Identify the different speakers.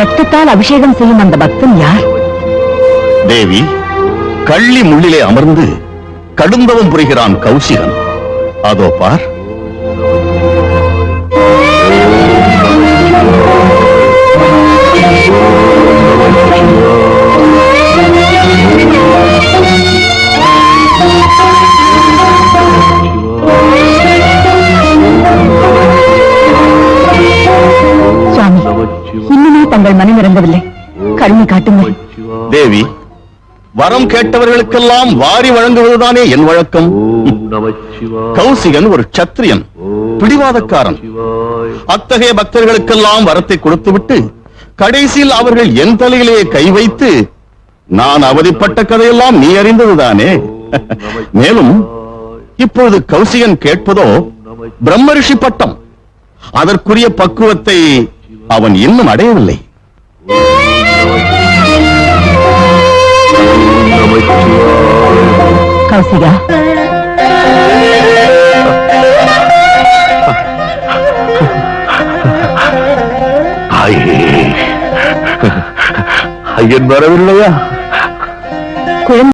Speaker 1: ரத்தத்தால் அபிஷேகம் செய்யும் அந்த பக்தன் யார்?
Speaker 2: தேவி, கள்ளி முள்ளிலே அமர்ந்து கடுந்தவம் புரிகிறான் கௌசிகன். அதோ பார்.
Speaker 1: சுவாமி, இன்னுமே தங்கள் மனம் இறங்கவில்லை. கருணை காட்டுங்கள்.
Speaker 2: தேவி, வரம் கேட்டவர்களுக்கெல்லாம் வாரி வழங்குவதுதானே என் வழக்கம். கௌசிகன் ஒரு சத்திரியன், பிடிவாதக்காரன். அத்தகைய பக்தர்களுக்கெல்லாம் வரத்தை கொடுத்துவிட்டு கடைசியில் அவர்கள் என் தலையிலே கை வைத்து நான் அவதிப்பட்ட கதையெல்லாம் நீ அறிந்ததுதானே. மேலும் இப்பொழுது கௌசிகன் கேட்பதோ பிரம்மரிஷி பட்டம். அதற்குரிய பக்குவத்தை அவன் இன்னும் அடையவில்லை.
Speaker 1: கௌசிகா,
Speaker 2: ஐயன் வரவில்லையா?
Speaker 1: குழந்தை